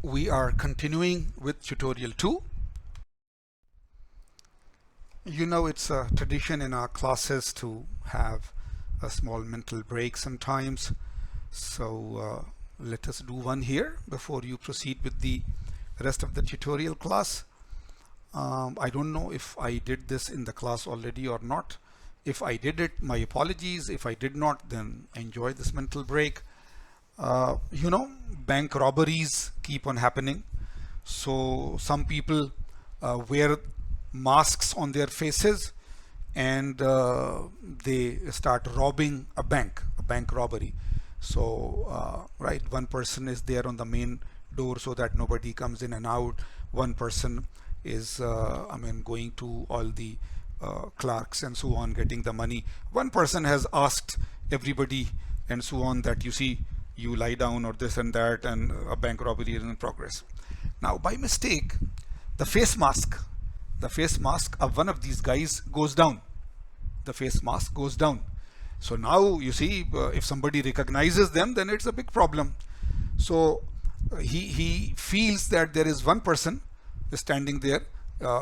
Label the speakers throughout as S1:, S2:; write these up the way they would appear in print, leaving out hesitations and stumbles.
S1: we are continuing with tutorial 2. You know, it's a tradition in our classes to have a small mental break sometimes. So let us do one here before you proceed with the rest of the tutorial class. I don't know if I did this in the class already or not. If I did it, my apologies. If I did not, then enjoy this mental break. You know, bank robberies keep on happening. So some people wear masks on their faces and they start robbing a bank robbery. So right, one person is there on the main door so that nobody comes in and out. One person is going to all the clerks and so on, getting the money. One person has asked everybody and so on that, you see, you lie down or this and that, and a bank robbery is in progress. Now by mistake, the face mask of one of these guys goes down. The face mask goes down. So now you see, if somebody recognizes them, then it's a big problem. So he feels that there is one person standing there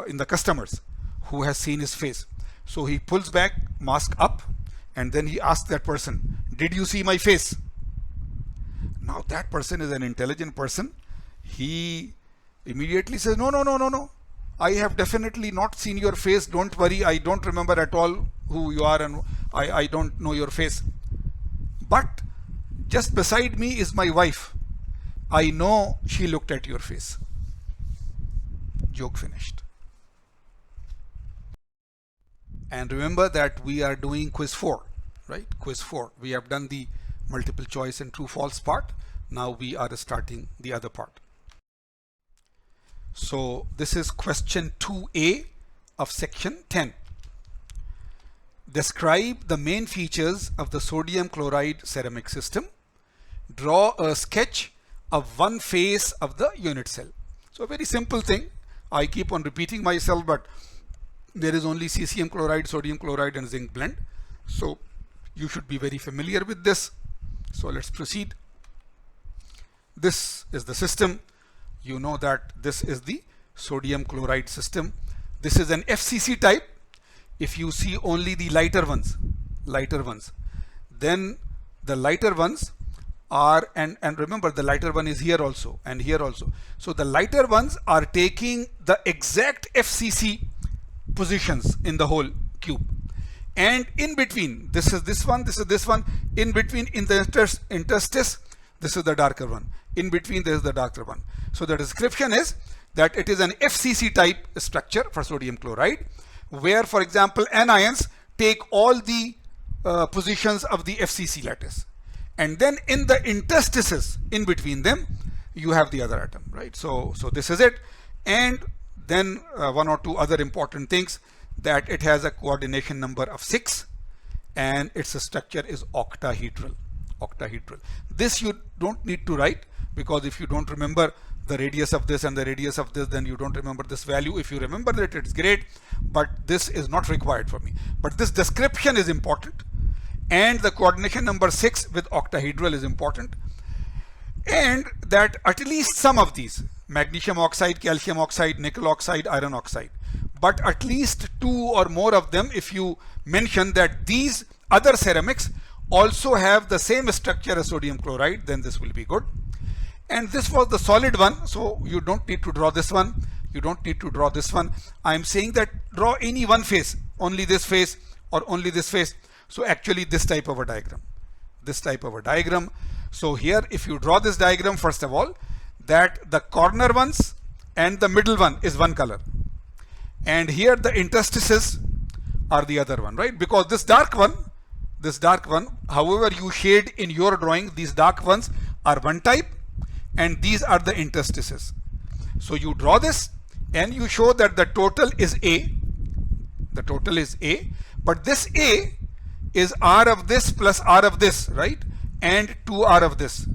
S1: in the customers who has seen his face. So he pulls back mask up and then he asks that person, did you see my face? Now that person is an intelligent person. He immediately says, no. I have definitely not seen your face. Don't worry. I don't remember at all who you are and I don't know your face. But just beside me is my wife. I know she looked at your face. Joke finished. And remember that we are doing quiz 4, right? Quiz 4. We have done the multiple choice and true false part. Now we are starting the other part. So this is question 2A of section 10. Describe the main features of the sodium chloride ceramic system. Draw a sketch of one face of the unit cell. So a very simple thing. I keep on repeating myself, but there is only cesium chloride, sodium chloride and zinc blend. So you should be very familiar with this. So let's proceed. This is the system. You know that this is the sodium chloride system. This is an FCC type. If you see only the lighter ones, then the lighter ones are, and remember the lighter one is here also and here also. So the lighter ones are taking the exact FCC positions in the whole cube. And in between, this is this one, in between, in the interstice, this is the darker one. In between, there is the darker one. So the description is that it is an FCC type structure for sodium chloride, where, for example, anions take all the positions of the FCC lattice. And then in the interstices, in between them, you have the other atom, right? So this is it. And then one or two other important things, that it has a coordination number of 6 and its structure is octahedral. This you don't need to write, because if you don't remember the radius of this and the radius of this, then you don't remember this value. If you remember it, it's great, but this is not required for me. But this description is important, and the coordination number 6 with octahedral is important, and that at least some of these, magnesium oxide, calcium oxide, nickel oxide, iron oxide, but at least 2 or more of them, if you mention that these other ceramics also have the same structure as sodium chloride, then this will be good. And this was the solid one, so you don't need to draw this one. I'm saying that draw any one face, only this face or only this face. So actually this type of a diagram. So here, if you draw this diagram, first of all, that the corner ones and the middle one is one color. And here the interstices are the other one, right? Because this dark one, however you shade in your drawing, these dark ones are one type and these are the interstices. So you draw this and you show that the total is A. But this A is R of this plus R of this, right? And 2R of this.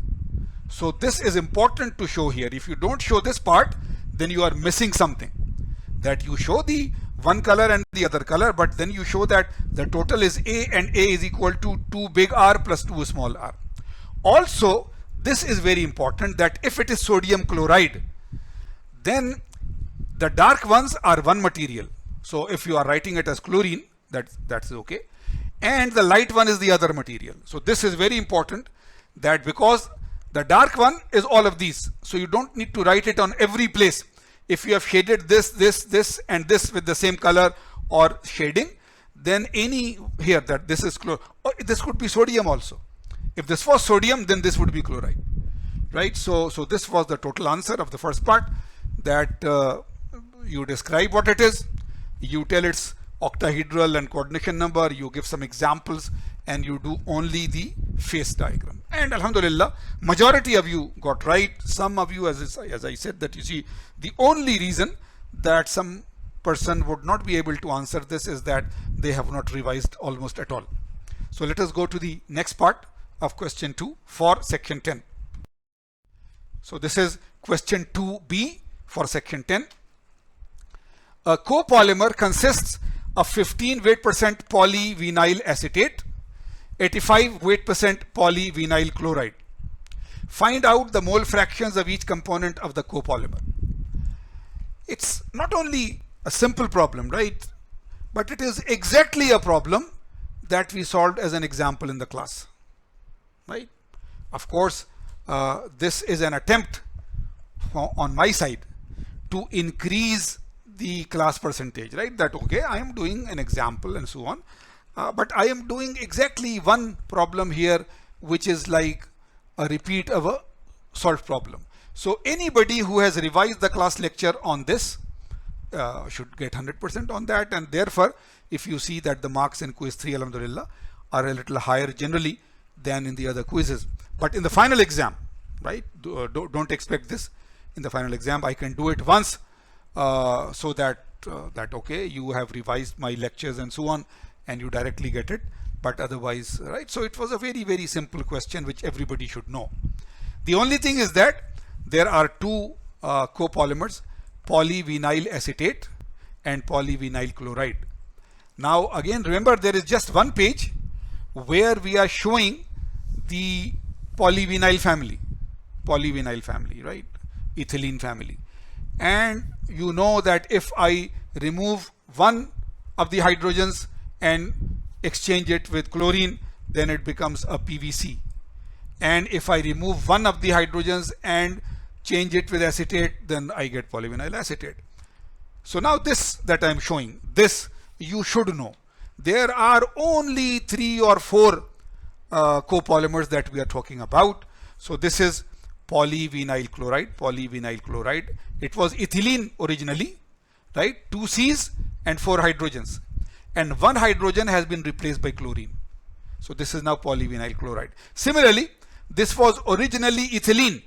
S1: So this is important to show here. If you don't show this part, then you are missing something. That you show the one color and the other color, but then you show that the total is A and A is equal to 2 big R plus 2 small r. Also, this is very important, that if it is sodium chloride, then the dark ones are one material. So if you are writing it as chlorine, that's okay. And the light one is the other material. So this is very important, that because the dark one is all of these, so you don't need to write it on every place. If you have shaded this, this and this with the same color or shading, then any here that this is or this could be sodium also. If this was sodium, then this would be chloride, right? So this was the total answer of the first part, that you describe what it is, you tell its octahedral and coordination number, you give some examples, and you do only the phase diagram. And alhamdulillah, majority of you got right. Some of you, as I said, that you see, the only reason that some person would not be able to answer this is that they have not revised almost at all. So let us go to the next part of question 2 for section 10. So this is question 2b for section 10. A copolymer consists of 15 weight % polyvinyl acetate, 85 weight % polyvinyl chloride. Find out the mole fractions of each component of the copolymer. It's not only a simple problem, right? But it is exactly a problem that we solved as an example in the class, right? Of course, this is an attempt on my side to increase the class percentage, right? That okay, I am doing an example and so on, but I am doing exactly one problem here, which is like a repeat of a solved problem. So anybody who has revised the class lecture on this should get 100% on that, and therefore if you see that the marks in quiz 3 alhamdulillah are a little higher generally than in the other quizzes. But in the final exam, right, don't expect this. In the final exam I can do it once, so that okay, you have revised my lectures and so on, and you directly get it. But otherwise, right, so it was a very, very simple question which everybody should know. The only thing is that there are two copolymers, polyvinyl acetate and polyvinyl chloride. Now again, remember, there is just one page where we are showing the polyvinyl family, right, ethylene family. And you know that if I remove one of the hydrogens and exchange it with chlorine, then it becomes a PVC. And if I remove one of the hydrogens and change it with acetate, then I get polyvinyl acetate. So now this that I am showing, this you should know. There are only 3 or 4 copolymers that we are talking about. So this is polyvinyl chloride. It was ethylene originally, right? 2 C's and 4 hydrogens, and 1 hydrogen has been replaced by chlorine. So this is now polyvinyl chloride. Similarly, this was originally ethylene,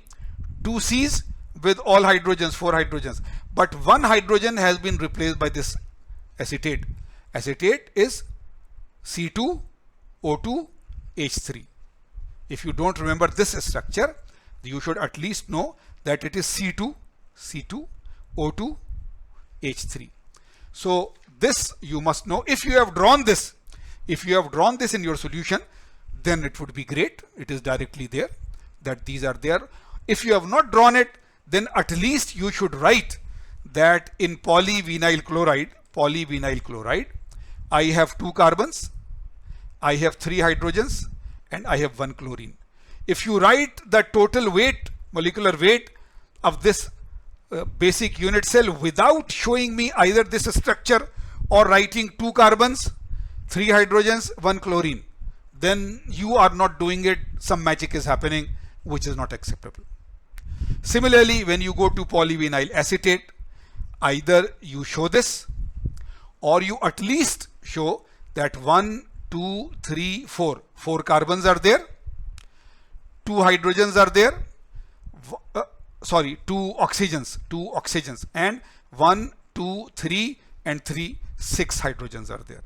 S1: 2 C's with all hydrogens, 4 hydrogens, but 1 hydrogen has been replaced by this acetate. Acetate is C2O2H3. If you don't remember this structure, you should at least know that it is C2O2H3. So this you must know. If you have drawn this, in your solution, then it would be great. It is directly there that these are there. If you have not drawn it, then at least you should write that in polyvinyl chloride, I have 2 carbons, I have 3 hydrogens, and I have 1 chlorine. If you write the total weight, molecular weight of this basic unit cell without showing me either this structure or writing 2 carbons, 3 hydrogens, 1 chlorine, then you are not doing it. Some magic is happening, which is not acceptable. Similarly, when you go to polyvinyl acetate, either you show this, or you at least show that 1, 2, 3, 4 carbons are there, 2 hydrogens are there, 2 oxygens, and 1, 2, 3 and 3, 6 hydrogens are there.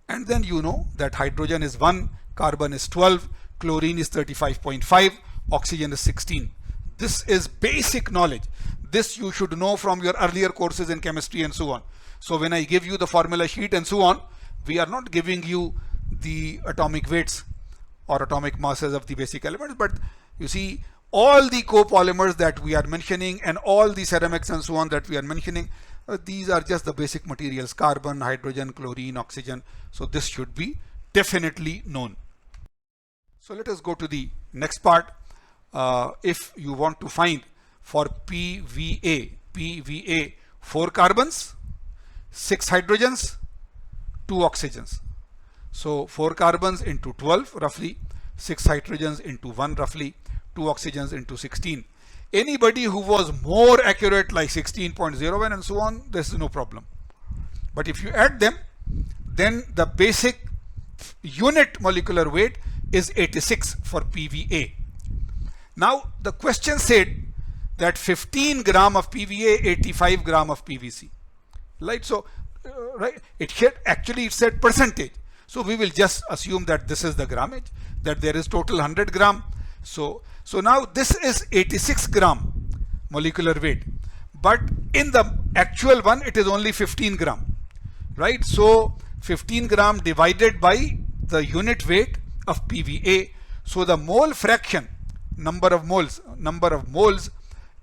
S1: And then you know that hydrogen is 1, carbon is 12, chlorine is 35.5, oxygen is 16. This is basic knowledge. This you should know from your earlier courses in chemistry and so on. So when I give you the formula sheet and so on, we are not giving you the atomic weights or atomic masses of the basic elements, but You see, all the copolymers that we are mentioning and all the ceramics and so on that we are mentioning, these are just the basic materials: carbon, hydrogen, chlorine, oxygen. So this should be definitely known. So let us go to the next part. If you want to find for PVA 4 carbons, 6 hydrogens, 2 oxygens. So 4 carbons into 12 roughly, 6 hydrogens into 1 roughly, 2 oxygens into 16. Anybody who was more accurate like 16.01 and so on, this is no problem. But if you add them, then the basic unit molecular weight is 86 for PVA. Now the question said that 15 gram of PVA, 85 gram of PVC, right? So right, it said percentage. So we will just assume that this is the grammage, that there is total 100 gram. So now this is 86 gram molecular weight, but in the actual one it is only 15 gram, right? So 15 gram divided by the unit weight of PVA. So the mole fraction, number of moles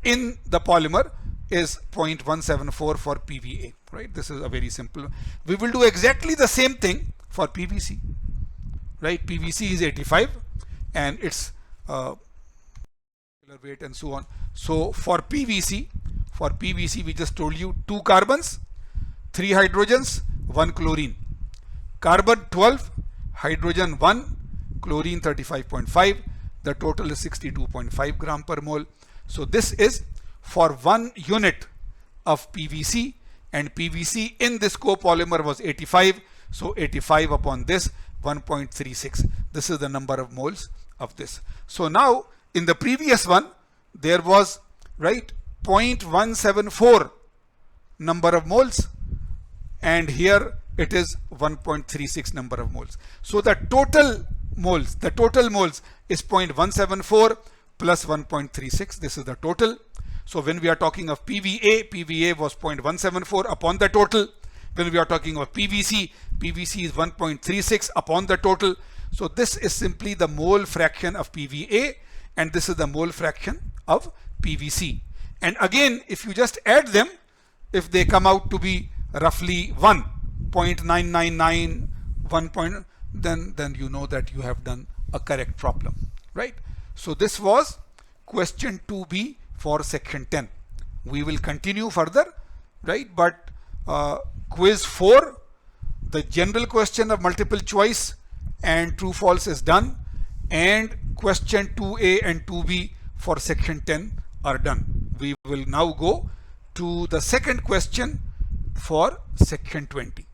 S1: in the polymer is 0.174 for PVA, right? This is a very simple. We will do exactly the same thing for PVC, right? PVC is 85 and its weight and so on. So for PVC we just told you 2 carbons, 3 hydrogens, 1 chlorine. Carbon 12, hydrogen 1, chlorine 35.5. The total is 62.5 gram per mole. So this is for 1 unit of PVC, and PVC in this copolymer was 85. So 85 upon this, 1.36. This is the number of moles of this. So now in the previous one there was, right, 0.174 number of moles, and here it is 1.36 number of moles. So the total moles is 0.174 plus 1.36. This is the total. So when we are talking of PVA was 0.174 upon the total. When we are talking of PVC is 1.36 upon the total. So this is simply the mole fraction of PVA, and this is the mole fraction of PVC. And again, if you just add them, if they come out to be roughly 1.999, 1. Then you know that you have done a correct problem, right? So this was question 2B for section 10. We will continue further, right? But quiz 4, the general question of multiple choice and true false is done, and question 2A and 2B for section 10 are done. We will now go to the second question for section 20.